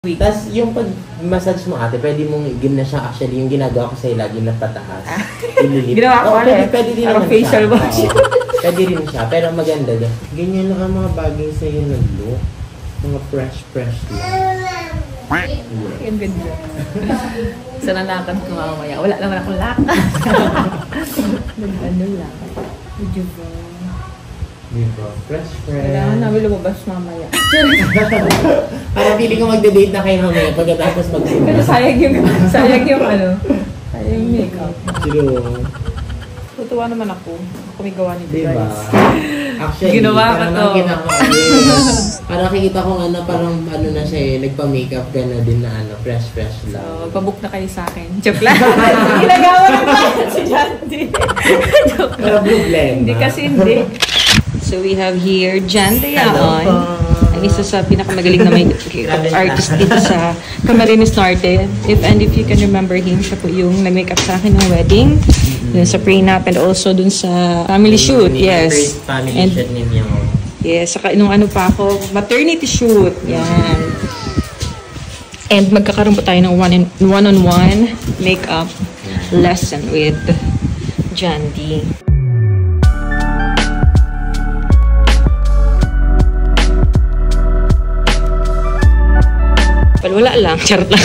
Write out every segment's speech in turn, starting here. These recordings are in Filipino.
Tapos yung pag-massage mo ate, pwede mong na siya actually, yung ginagawa ko sa'yo lagi na pataas. Ginawa ko pwede din naman facial siya. wash. Pwede rin siya, pero maganda din. Ganyan lang ang mga bagay sa'yo na look. Mga fresh lang. Ang ganda. Sa nalakad ko mamaya. Wala naman akong lakad. Nag-ano lang. Medyo ba? Diba? Fresh. Kailangan namin lumabas mamaya. Parang feeling ko magde-date na kayo mamaya pagkatapos Pero sayang yung makeup. True. Tutuwa naman ako. Ako may gawa nito, Diba? guys. Actually, Ginawa ko to. Parang nakikita ko parang na siya eh, nagpa-makeup ka na din na fresh lang. So, pabook na kayo sa akin. Joke lang. Ginagawa ng client si Jandy. Joke lang. Hindi kasi hindi. So we have here Jan Dayaon, ang isa sa pinakamagaling na makeup artist dito sa Camarines Norte. If you can remember him, siya po yung nag-makeup sa akin ng wedding, dun sa prenup and also dun sa family shoot. Yes. First family shoot ninyo. Yes, saka nung pa ako, maternity shoot. Yan. And magkakaroon po tayo ng one-on-one makeup lesson with Jandy. Wala lang, charot lang.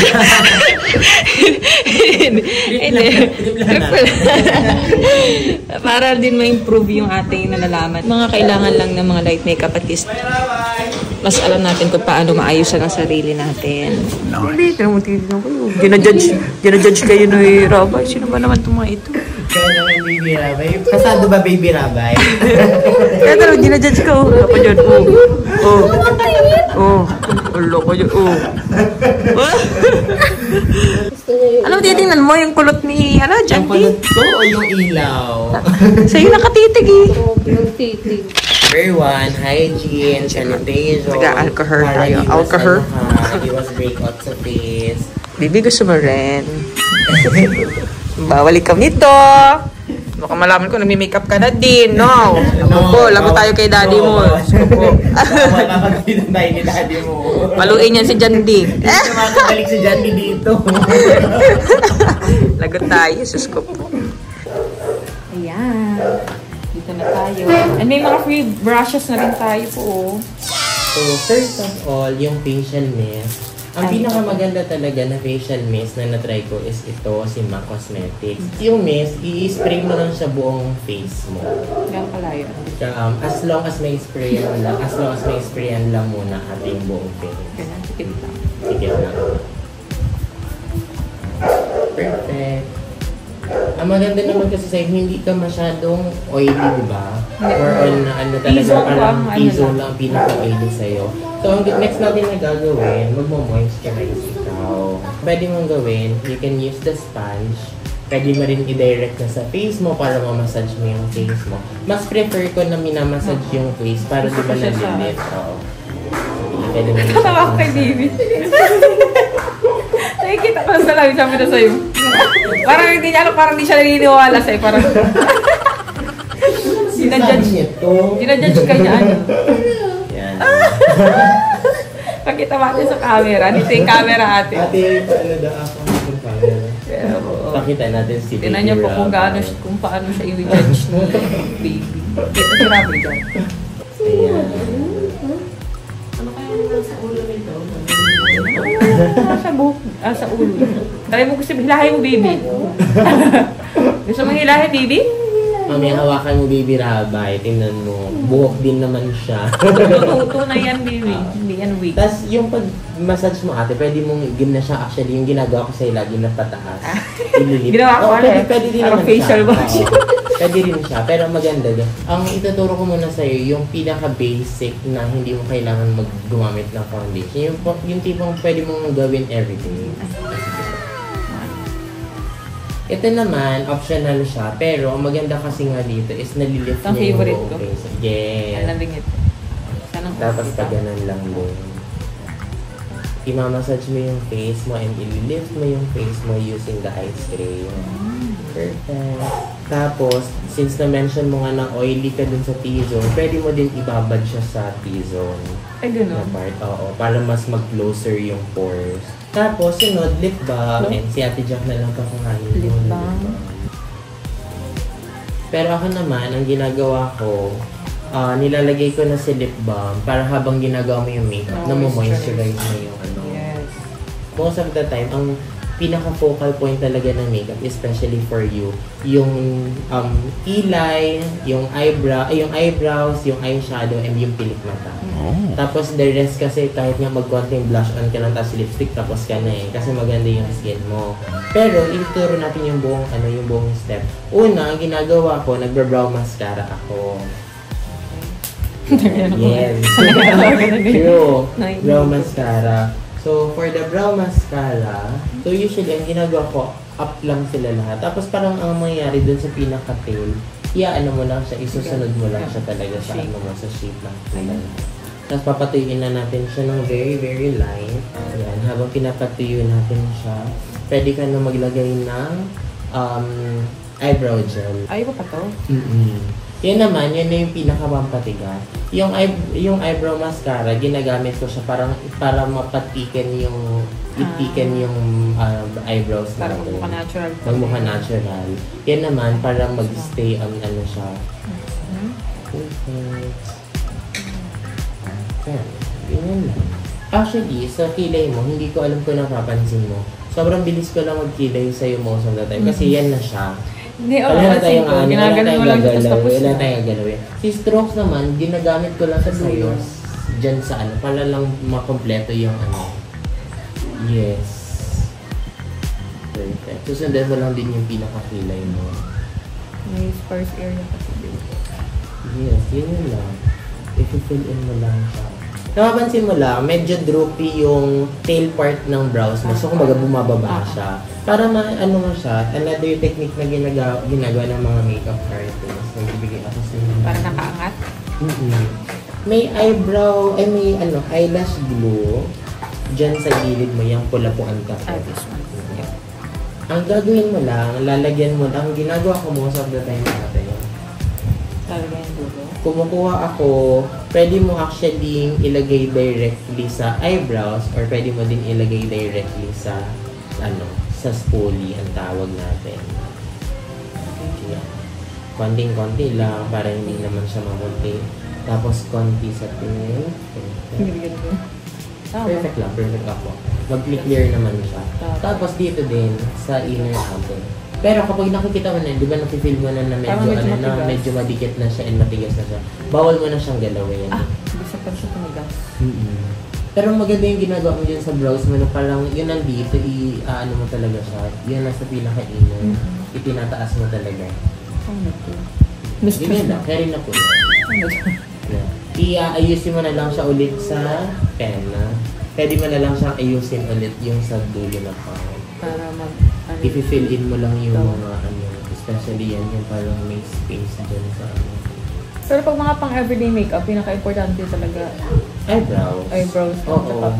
Para din ma-improve yung ating nalalaman. Mga kailangan lang ng mga light makeup, at least mas alam natin kung paano maayusan ang sarili natin. Hindi, tinamutitin ko yun. Ginajudge kayo ni Rabay. Sino ba naman itong mga ito? Kaya naman Baby Rabay. Kasado ba Baby Rabay? Kaya talagang ginajudge ka. Wala ko dyan. Wala ko dyan. Ano titingnan mo? Yung kulot ni Jandy? Yung kulot ko o yung ilaw? Sa'yo nakatitig eh. Yung titig. Number 1, hygiene, sanitation. Taga-alcohol tayo. Alcohol? Iwas breakout sa face. Bibi, gusto mo rin. Bawal ikaw nito. Baka malaman ko, nagmi-makeup ka na din, no? Ako, lago tayo kay daddy mo. Wala pag-inom tayo ni daddy mo. Paluin yan si Jandy. Hindi naman makakabalik si Jandy dito. Lagot tayo, sus ko po. Ayan. Dito na tayo. And may mga free brushes na rin tayo po. So, first of all, yung facial mist. Ang pinakamaganda talaga na facial mist na na-try ko is ito, si MAC Cosmetics. Yung mist, i-spray mo lang siya buong face mo. Gano'n kalayo? As long as may sprayan lang muna ating buong face. Ganun, tikit lang. Tikit lang. Perfect. Ang maganda naman kasi sa'yo, hindi ka masyadong oily, diba? Or on talaga, parang T-zone lang pinaka-oily sa'yo. So, ang next natin na gagawin, magmo-moisturize ikaw. Pwede mong gawin, you can use the sponge. Pwede mo rin i-direct na sa face mo para ma-massage mo yung face mo. Mas prefer ko na minamassage yung face para diba nalilit. Oo. Katawa ko kay David. Nakikita ko sa labi, sabi na sa'yo. Parang hindi niya, parang hindi siya naniniwala sa'yo. Parang Dinajudge ka niya. Yan. Pakita natin sa camera. Dito yung camera ate. Ate, paano daw ako yung camera? Pakita natin si Baby. Tinan niyo po kung paano siya i-judge ni Baby. Dito si Rabby dyan. Ayan. Ano kaya naman sa ulo nito? Sa buhok, sa ulo. Try mo gusto hilahin mo, Baby. Gusto mo hilahin, Baby? Mami, hawakan mo Baby Rabay. Tingnan mo. Buhok din naman siya. Tuto na yan, Baby. Hindi yan weak. Tapos yung pag-massage mo ate, pwede mong na siya actually, yung ginagawa ko sa'yo lagi na pataas. Ginawa ko pwede din naman facial siya. wash. Pwede rin siya, pero maganda din. Ang ituturo ko muna sa'yo, yung pinaka-basic na hindi mo kailangan gumamit ng foundation. Yung tipong pwede mong gawin everyday. Ito naman, optional siya, pero ang maganda kasi nga dito is nalilift niya yung buong face. Yes. Alamig ito. Tapos pag ganun lang din. imamassage mo yung face mo and i-lift mo yung face mo using the ice cream. Perfect. Tapos, since na-mention mo nga na oily ka dun sa T-zone, pwede mo din ibabad siya sa T-zone. Ay, gano'n? Na part, oo. Para mas mag-closer yung pores. Tapos, sunod, lip balm. And si Ate Jack na lang kakahanin mo. Lip balm. Pero ako naman, ang ginagawa ko, nilalagay ko na si lip balm para habang ginagawa mo yung makeup, na-moisturize mo yung ano. Yes. Most of the time, ang pinaka-focal point talaga ng makeup, especially for you, yung kilay, yung eyebrows, yung eyeshadow, and yung pilik mata. Tapos the rest kasi kahit nga mag-konting blush on ka lang, tapos lipstick, tapos ka na eh. Kasi maganda yung skin mo. Pero, ituturo natin yung buong step. Una, ang ginagawa ko, nagbe-brow mascara ako. Yes. True. Brow mascara. So, for the brow mascara, so usually, ang ginagawa ko, up lang sila lahat. Tapos parang ang mangyayari dun sa pinaka-tail, ano mo lang siya, isusunod mo lang siya talaga sa ano mo, sa shape lang. Tapos papatuyuin na natin siya ng very, very light. Ayan, habang pinapatuyo natin siya, pwede ka na maglagay ng eyebrow gel. Ay, ba pa to? Yan naman, yan na yung pinakapampatigas. Yung eyebrow mascara, ginagamit ko siya para mapatiken yung eyebrows para natin. magmukha natural. Magmukha natural. Yan naman, para mag-stay on ano siya. Perfect. Ganyan lang. Actually, sa kilay mo, hindi ko alam kung napapansin mo. Sobrang bilis ko lang magkilay sa'yo most of the time. Kasi yan na siya. Hindi, wala tayong ginagalan mo lang tapos wala tayong galawin. Si strokes naman, ginagamit ko lang sa sa'yo. Diyan sa ano, para lang makompleto yung ano. Yes. Perfect. Susundan mo lang din yung pinakakilay mo. May sparse area kasi dito. Yes, yun lang. I-fill in mo lang siya. Napapansin mo lang, medyo droopy yung tail part ng brows mo. So, kumbaga bumababa siya. Para ano mo siya, another technique na ginagawa ng mga makeup artists. Nagbibigay ako sa inyo. Para nakaangat? May eyelash glue. Diyan sa gilid mo, yung pula-puan ka. This one. Yeah. Ang gagawin mo lang, lalagyan mo lang, ginagawa ko most of the time natin. Lalagyan dulo? Kumukuha ako, pwede mo actually ilagay directly sa eyebrows or pwede mo din ilagay directly sa sa spoolie ang tawag natin. Okay. Konting-konti lang para hindi naman siya mamunti. Tapos konti sa tail. Perfect lang, perfect ako. Mag-clear naman siya. Tapos dito din sa inner outer. Pero kapag nakikita mo na, di ba nafe-feel mo na medyo madikit na siya and matigas na siya, bawal mo na siyang galawin. Hindi sa pag siya tumigas. Pero maganda yung ginagawa mo dyan sa brows mo, na parang yun nandito, ano mo talaga siya, yun nasa pinaka-inner, itinataas mo talaga. Ganyan lang, carry na po yun. Iayusin mo na lang siya ulit sa pen. Pwede mo na lang siyang ayusin ulit yung sa dulo na pang. Para i-fill in mo lang yung mga especially yan yung parang may space dyan sa ano. Pero pag mga pang everyday makeup, pinaka-importante talaga eyebrows. Oo.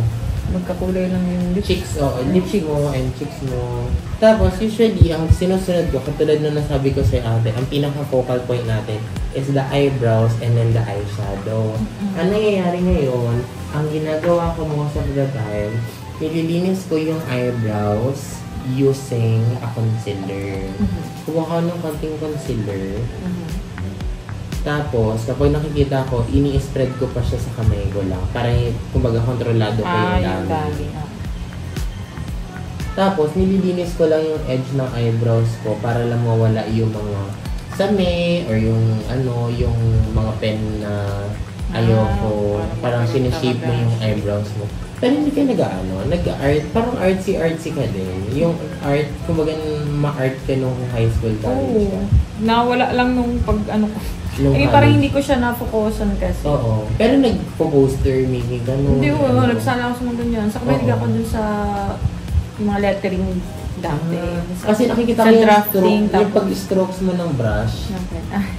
Magkakulay lang yung lips. Cheeks, lips mo and cheeks mo. Tapos usually, ang sinusunod ko, katulad na nasabi ko sa ate, ang pinaka-focal point natin is the eyebrows and then the eyeshadow. Ang nangyayari ngayon, ang ginagawa ko most of the time, nililinis ko yung eyebrows using a concealer. Kumuha ko ng konting concealer. Tapos, kapag nakikita ko, ini-spread ko pa siya sa kamay ko lang. Para, kumbaga, kontrolado ko yung dami. Tapos, nililinis ko lang yung edge ng eyebrows ko para lang mawala yung mga same or yung yung mga pen na ayoko. Parang sinishape mo yung eyebrows mo. Pero hindi ka nag-art. Parang artsy-artsy ka din. Yung art, kumbaga ma-art ka nung high school college ka. Nawala lang nung ko. Parang hindi ko siya na-focusan kasi. Oo. Pero nag-poster, maybe gano'n. Hindi ko, nagsala ako sa mga ganyan. Saka may ako dun sa yung mga lettering dati. Kasi nakikita ko yung pag-strokes mo ng brush.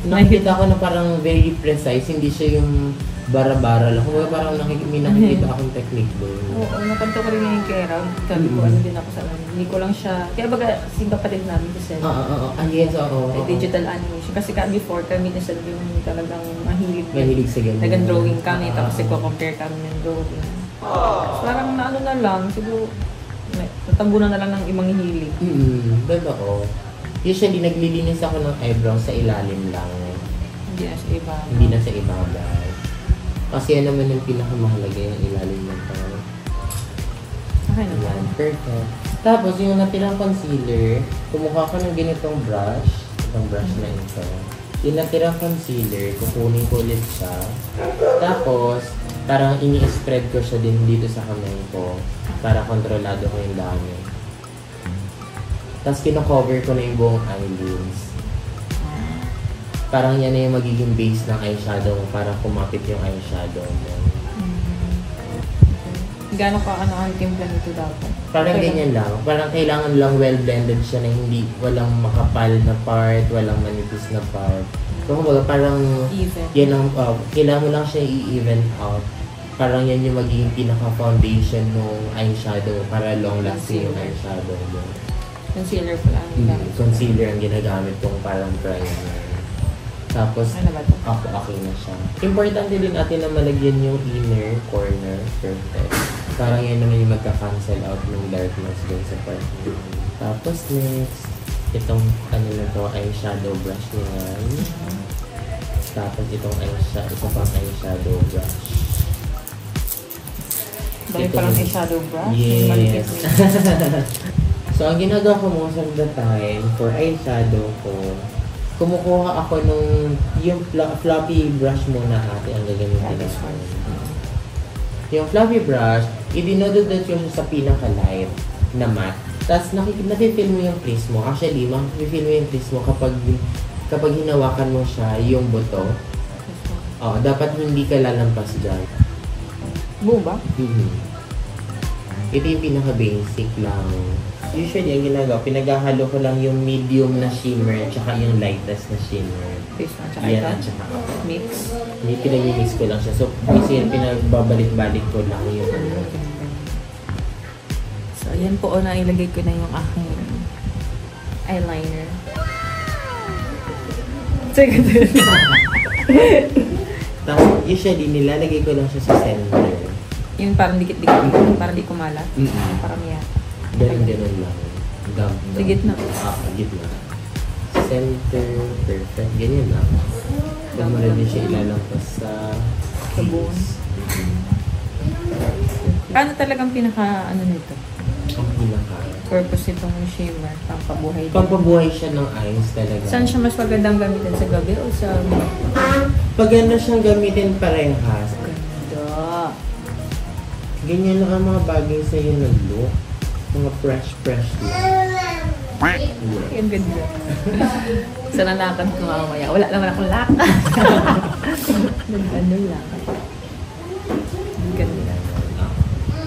Nakikita ko na parang very precise. Hindi siya yung bara-bara lang. Kung parang may nakikita akong technique doon. Oo, nakanto ko rin yung kay Rob. Sabi ko, ano din ako sa ano. Hindi ko lang siya, kaya baga, sing kapatid namin kasi. Yes, oo. Digital animation. Kasi before kami na siya yung talagang mahilig. Mahilig sa ganyan. Talagang drawing kami, tapos compare kami ng drawing. So, parang naano na lang, siguro, natabunan na lang ng ibang hilig. Totoo. Usually, naglilinis ako ng eyebrow sa ilalim lang. Hindi na sa iba. Hindi na sa ibabaw. Kasi yan naman yung pinakamahalaga yung ilalim ng pang. Okay naman. Perfect. Tapos yung natirang concealer, kumuha ko ng ganitong brush. Itong brush na ito. Yung natirang concealer, kukunin ko ulit siya. Tapos, parang ini-spread ko siya din dito sa kamay ko. Para kontrolado ko yung dami. Tapos kino-cover ko na yung buong eyelids. Parang yan na yung magiging base ng eyeshadow mo para kumapit yung eyeshadow mo. Gano'n ka ang timpla nito dapat? Parang ganyan lang. Parang kailangan lang well-blended siya na hindi walang makapal na part, walang manipis na part. So kumbaga parang even. Yan ang, kailangan mo lang siya i-even out. Parang yan yung magiging pinaka-foundation ng eyeshadow para long-lasting yung eyeshadow mo. Concealer pala ang ginagamit. Concealer ang ginagamit kong parang primer. Tapos, ano ba ito? okay na siya. Importante din natin na malagyan yung inner corner. Perfect. Parang yan naman yung magka-cancel out ng darkness dun sa part niya. Tapos next, itong ano na to, eyeshadow brush niyan. Tapos itong isa pang eyeshadow brush. Dahil parang eyeshadow brush? Yes. So, ang ginagawa ko most of the time for eyeshadow ko, kumukuha ako nung yung fluffy brush muna ate ang gagamitin ko. Yung fluffy brush, idinododot ko siya sa pinaka-light na matte. Tapos nafe-feel mo yung crease mo. Actually, mafe-feel mo yung crease mo kapag hinawakan mo siya, yung buto. Dapat hindi ka lalampas dyan. Buo ba? Ito yung pinaka-basic lang. Usually, ang ginagawa, pinaghahalo ko lang yung medium na shimmer tsaka yung lightest na shimmer. Base na, tsaka Yan, ito? at tsaka Mix? Pinag-mix ko lang siya. So, kasi pinagbabalik-balik ko lang yung So, ayan po, nailagay ko na yung aking eyeliner. Sige din. Tapos, usually, nilalagay ko lang siya sa center. Yung parang dikit-dikit, parang di kumalat. Parang yan. Ganun lang. Sa gitna. Gitna. Center, perfect. Ganyan lang. Huwag mo na din siya ilalampas sa buon. Paano talagang pinaka, nito? Ang pinaka. Purpose itong shimmer, pampabuhay din. Pampabuhay siya ng eyes talaga. Saan siya mas magandang gamitin? Sa gabi o sa... Paganda siyang gamitin parehas. Ganda. Ganyan lang ang mga bagay sa'yo na look. Mga fresh look. Ang ganda. Sa nanakan ko mamaya. Wala naman akong lakad. Ano lang. Ang ganda.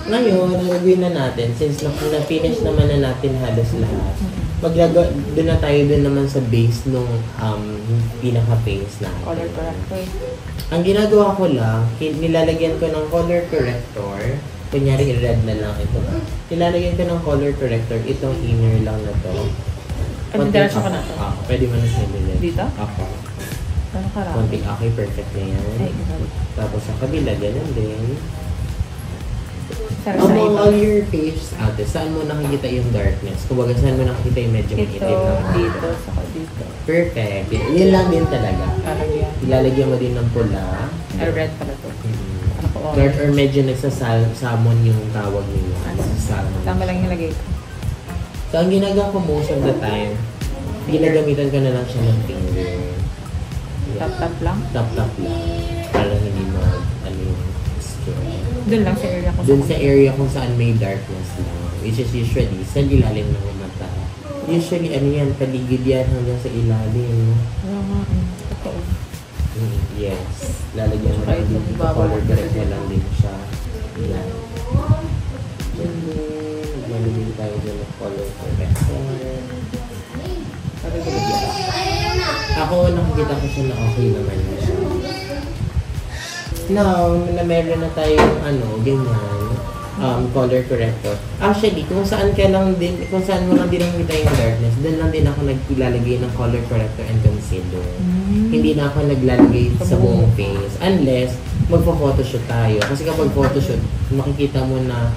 Ngayon, ang gagawin na natin, since na-finish naman na natin halos lahat, doon na tayo doon naman sa base nung pinaka-face natin. Color corrector. Ang ginagawa ko lang, nilalagyan ko ng color corrector. Kunyari, red na lang ito. Nilalagyan ko ng color corrector, itong inner lang na to. Diretso ka na to? Pwede mo na siya nilagyan. Dito? Ako. Ano karami? Konting okay, perfect na yan. Ay, grabe. Tapos sa kabila, ganun din. Sarap sa iba. All your face, ate, saan mo nakikita yung darkness? Kumbaga, saan mo nakikita yung medyo Ito, maitim na dito, saka dito. Perfect. Yun lang din talaga. Parang yan. Ilalagyan mo din ng pula. Red pala to. Ano ko Dark or medyo nagsasalmon yung tawag nila. Salmon. Tama lang yung lagay ko. So, ang ginagawa ko most of the time, ginagamitan ko na lang siya ng finger. Tap-tap lang? Tap-tap lang. Para hindi yung skin. Doon lang sa area ko. Doon sa area kung saan may darkness lang. Which is usually sa ilalim ng mata. Usually, yan, paligid yan hanggang sa ilalim. Totoo. Yes. Lalagyan mo rin dito. Color correct mo lang din siya. Yan. And then, lalagyan tayo dyan ng color corrector. Ako, nakikita ko siya na okay naman na siya. now, na meron na tayong ganyan, color corrector. Actually, kung saan mo lang din nakita yung darkness, doon lang din ako naglalagay ng color corrector and concealer. Hindi na ako naglalagay sa buong face. Unless, magpo-photoshoot tayo. Kasi kapag photoshoot, makikita mo na,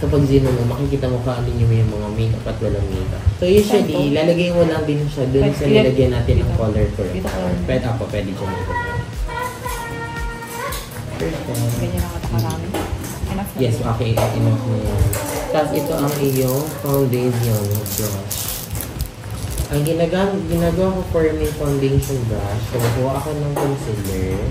kapag zino mo, makikita mo ka yung mga makeup at walang makeup. So usually, lalagay mo lang din siya doon sa nilagyan natin ng color corrector. Pwede dyan ito. Ganyan ako nakarami. Yes, okay. Enough na yan. Tapos ito ang iyong foundation brush. Ang ginagawa ko for my foundation brush, kumukuha ako ng concealer.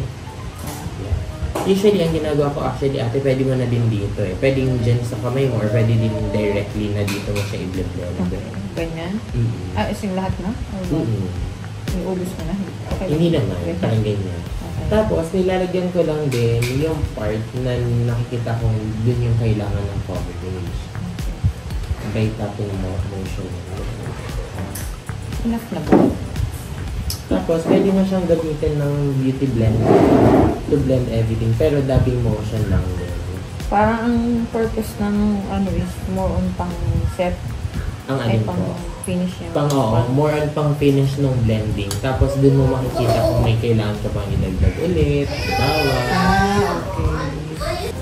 Usually, ang ginagawa ko actually, ate, pwede mo na din dito eh. Pwedeng dyan sa kamay mo or pwede din directly na dito mo siya i-blend. Ganyan? Isang lahat na? Iubos mo na? Hindi naman, parang ganyan. Tapos, nilalagyan ko lang din yung part na nakikita kong dun yung kailangan ng coverage. By tapping motion. Enough na ba? Tapos, pwede mo siyang gamitin ng beauty blender to blend everything. Pero dubbing motion lang din. Parang ang purpose ng is more on pang set. Ang alin po? Finish yan. More on pang finish ng blending. Tapos dun mo makikita kung may kailangan ka pang ilagdag ulit, bawas. Okay.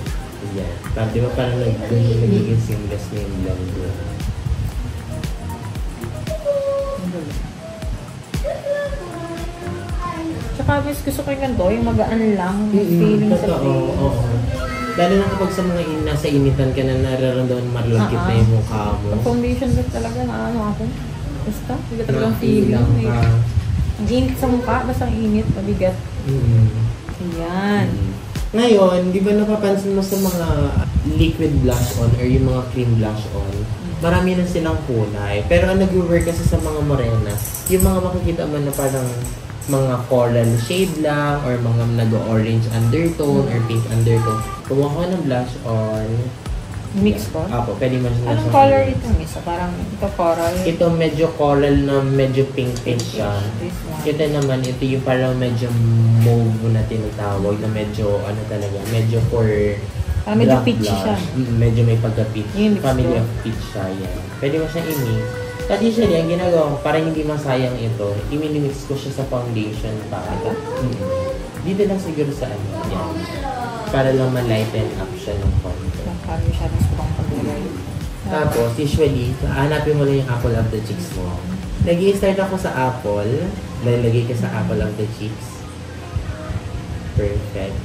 Yan. Parang di ba parang nagiging seamless na yung blending. Tsaka gusto ko yung ganito, yung magaan lang, feeling sa face. Oo. Lalo na kapag sa mga nasa initan ka na nararamdaman marlagkit na yung mukha mo. Ang foundation ba talaga na ako? Basta, hindi talagang feeling. Ang init sa mukha, basta ang init, mabigat. Ayan. Ngayon, di ba napapansin mo sa mga liquid blush on or yung mga cream blush on, marami na silang kulay. Pero ang nag-work kasi sa mga morena, yung mga makikita mo na parang mga coral shade lang or mga nag-orange undertone or pink undertone. Kumuha ko ng blush on. Mix ko? Apo, pwede mo siya. Anong color ito, Miss? Parang ito coral. Ito medyo coral na medyo pinkish siya. Kita naman, ito yung parang medyo mauve na tinatawag na medyo talaga, medyo for parang medyo peachy siya. Medyo may pagka-peach. Family of peach siya. Yan. Pwede mo siya i-mix. At usually, ang ginagawa ko, para hindi masayang ito, i-mix ko siya sa foundation para. Dito lang siguro sa yan. Para lang ma-lighten up siya ng konti. Parang siya ng subang pag-ulay. Tapos, usually, hanapin mo lang yung apple of the cheeks mo. Nag-i-start ako sa apple. Lalagay ka sa apple of the cheeks. Perfect.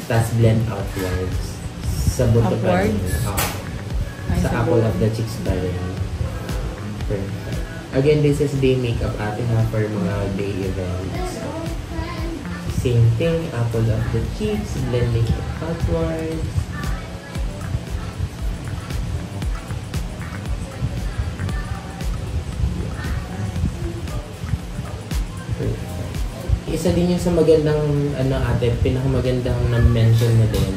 Tapos blend outwards. Sa buto pa rin. Sa apple of the cheeks pa rin. Perfect. Again, this is day makeup atin ha for mga day events. Same thing, apple of the cheeks, blending it outwards. Perfect. Isa din yung sa magandang, ate, pinakamagandang na-mention na din,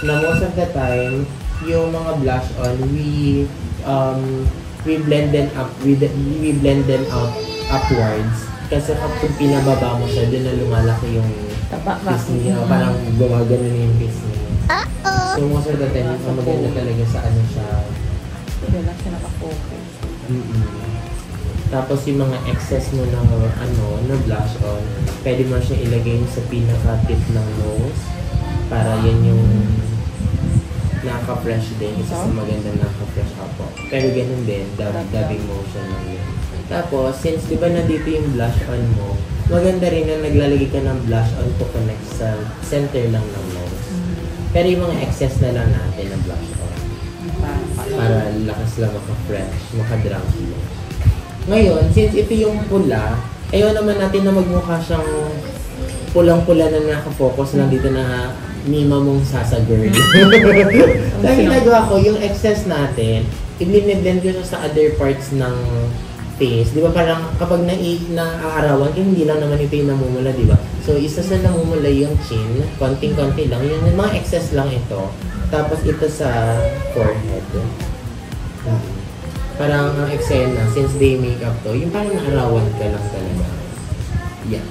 na most of the time, yung mga blush on, we blend them out upwards. Kasi kapag pinababa mo siya, doon na lumalaki yung piece niya. Parang gumagano na yung piece niya. So most of the time, maganda talaga sa siya. Doon lang siya nakafocus. Tapos yung mga excess mo ng na blush on, pwede mo siya ilagay sa pinaka-tip ng nose. Para yan yung naka-fresh din. Isa sa maganda naka-fresh ako. Pero ganun din, dubbing motion lang yun. Tapos, since di ba nandito yung blush on mo, maganda rin na naglalagay ka ng blush on to connect sa center lang ng nose. Pero yung mga excess na lang natin na blush on. Para lakas lang maka-fresh, maka-drunk mo. Ngayon, since ito yung pula, ayaw naman natin na magmukha siyang pulang-pula na nakafocus lang dito na Mima mong sasagirl. Kaya ginagawa ko, yung excess natin, i-blend ko siya sa other parts ng face. Di ba parang kapag naaarawan, kaya hindi lang naman ito yung namumula, di ba? So, isa sa namumula yung chin, konting-konti lang. Yung mga excess lang ito. Tapos ito sa forehead. Parang ang eksena, since day makeup to, yung parang naarawan ka lang talaga. Yeah.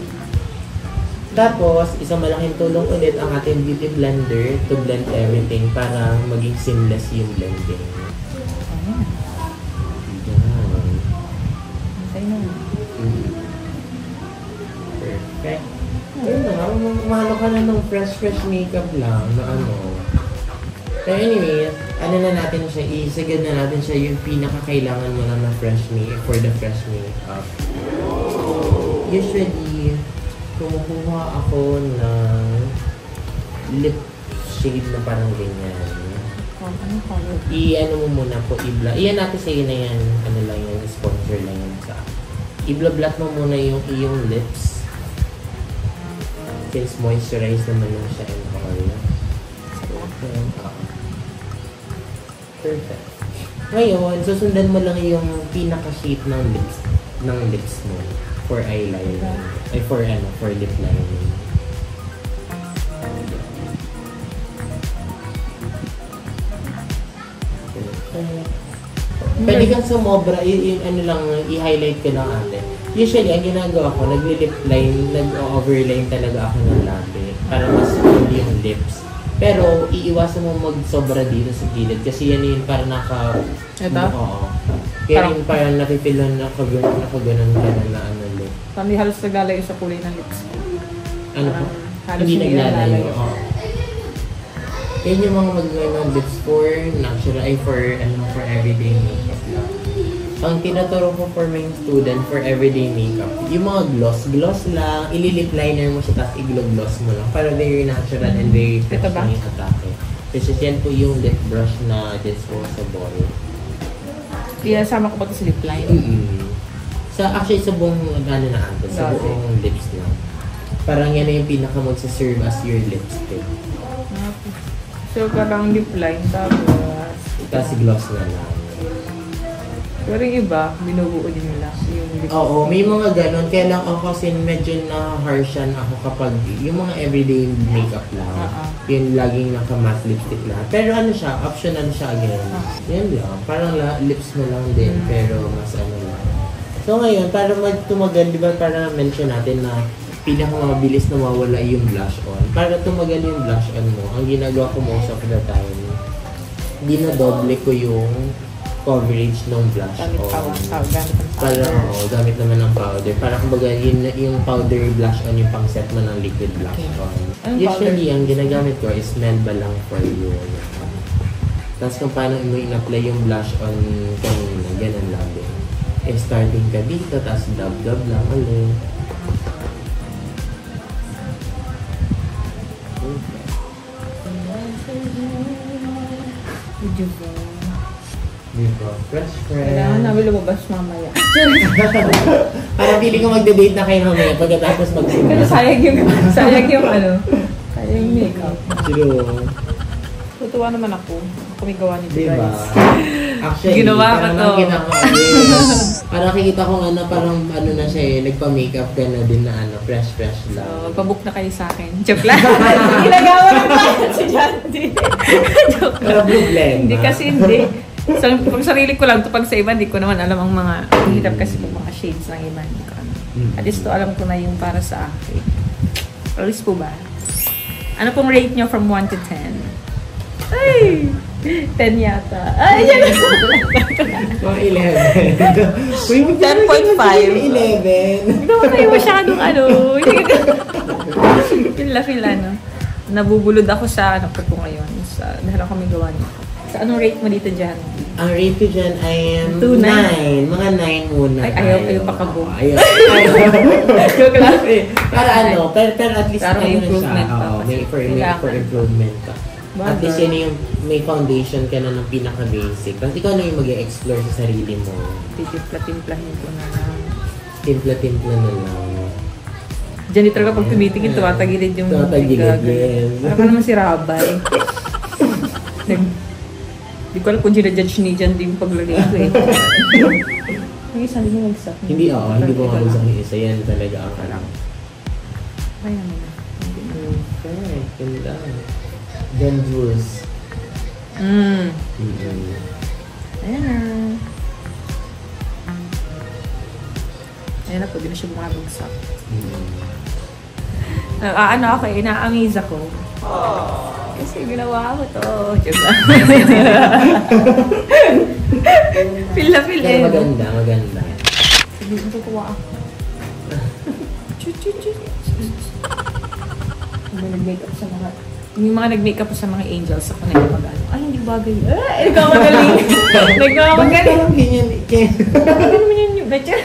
Tapos, isang malaking tulong ulit ang ating beauty blender to blend everything para maging seamless yung blending. Ayan. Yan. Antay na. Perfect. Ayun na, umano ka na ng fresh makeup lang na ano. So anyway, ano na natin siya, isagad na natin siya yung pinakakailangan mo na fresh makeup for the fresh makeup. Usually, kumukuha ako ng lip shade na parang ganyan. Anong color? I-ano mo muna po, iyan natin sa'yo na yan, ano lang yan, sponsor lang yan sa i-blot mo muna yung iyong lips. Since moisturize naman lang siya and all. Perfect. Ngayon, susundan mo lang yung pinaka-shape ng lips mo for eyeliner. Ay, for lip lining. Pwede kang sumobra, i-highlight ko lang ate. Usually, ang ginagawa ko, nag-lip line, nag-overline talaga ako ng labi para mas full yung lips. Pero, iiwasan mo mag-sobra dito sa gilid kasi yan yung parang Ito? Oo. Kaya yung parang napipil na nakaganon ka na ano lip. Parang halos naglalayo sa kulay ng lips. Ano po? Halos Hindi hindi naglalayo. naglalayo. Oo. Yan yung mga mag-gawin ng lips for natural, for everyday makeup lang. Ang tinuturo ko for my student for everyday makeup, yung mga gloss lang, ililip liner mo siya tapos i-gloss mo lang para very natural and very fresh lang yung atake. Kasi yan po yung lip brush na disposable. Sama ko ba ito sa lip line? Actually, sa buong sa buong lips lang. Parang yan na yung pinaka magsaserve as your lipstick. So, parang lip line, tapos gloss na lang. Pero yung iba, binubuo din nila yung lip. Oo, may mga ganon. Kaya lang ako kasi medyo na-harshan ako kapag yung mga everyday makeup lang. Yung laging naka-matte lipstick lang. Pero ano siya, optional siya again. Yan lang. Parang lips mo lang din, pero mas ano lang. So ngayon, para tumagal, di ba para mention natin na pinakamabilis na mawala yung blush on. Para tumagal yung blush on mo, ang ginagawa ko most of the time, dinadoble ko yung coverage ng blush on. Gamit naman ng powder. Para kumbaga yung powder blush on yung pang set mo ng liquid blush on. Usually, ang ginagamit ko is Melba lang for you. Tapos kung paano mo in-apply yung blush on kanina, ganun lang din. Starting ka dito, tapos dab-dab lang ulit. Diba? Fresh. Kailangan namin lumabas mamaya. Parang feeling ko magde-date na kayo mamaya pagkatapos magsimula. Kasi sayang yung makeup. True. Tutuwa naman ako. May gawa nito, diba? guys. Actually, ginawa ko to. Parang nakikita ko parang na siya nagpa-makeup ka na din na fresh lang. So, pabook na kayo sa akin. Joke lang. Ginagawa ng client si Jandy. Joke lang. Problema. Hindi kasi hindi. So, pag sarili ko lang, pag sa iba, hindi ko naman alam ang mga, hirap kasi pag mga shades ng iba, hindi ko alam. At least to, alam ko na yung para sa akin. At least po ba? Ano pong rate nyo from 1 to 10? Ay! 10 yata. Ay, yan! Mga 11. 10.5. 11. Hindi ko tayo masyadong feel nabubulod ako sa pag ko ngayon. Dahil ako may gawa nito. So, anong rate mo dito dyan? Ang rate ko dyan ay 9. Mga 9 muna. Ay, ayaw pa kabo. Ayaw. Joke lang. Para pero at least may improvement pa. For improvement pa. At least yun yung may foundation ka na ng pinaka-basic. Kasi ikaw na yung mag-e-explore sa sarili mo. Titimpla-timplahin ko na lang. Timpla-timpla na lang. Diyan dito ka pag tumitingin, tumatagilid yung tumatagilid, yes. Parang naman si Rabay. Hindi ko alam kung ginajudge ni Jan yung paglagay ko eh. Ang isa, hindi mo mag-stop. Hindi ko mabagsak yung isa. Yan talaga ang karang. Kaya naman na. Okay, ganda. Dangerous. Ayan na. Ayan na, pwede na siya bumabagsak. Ano ako eh, na-amaze ako. Kasi ginawa ko to. Joke lang. Feel na feel eh. Maganda, maganda. Sabihin ko kuha ako. Nag-makeup sa mga... Yung mga nag-makeup sa mga angels ako na yung mag-ano. Ay, hindi bagay. Nagkamagaling. Nagkamagaling. Bakit parang ganyan? Bakit naman yun yung betcha?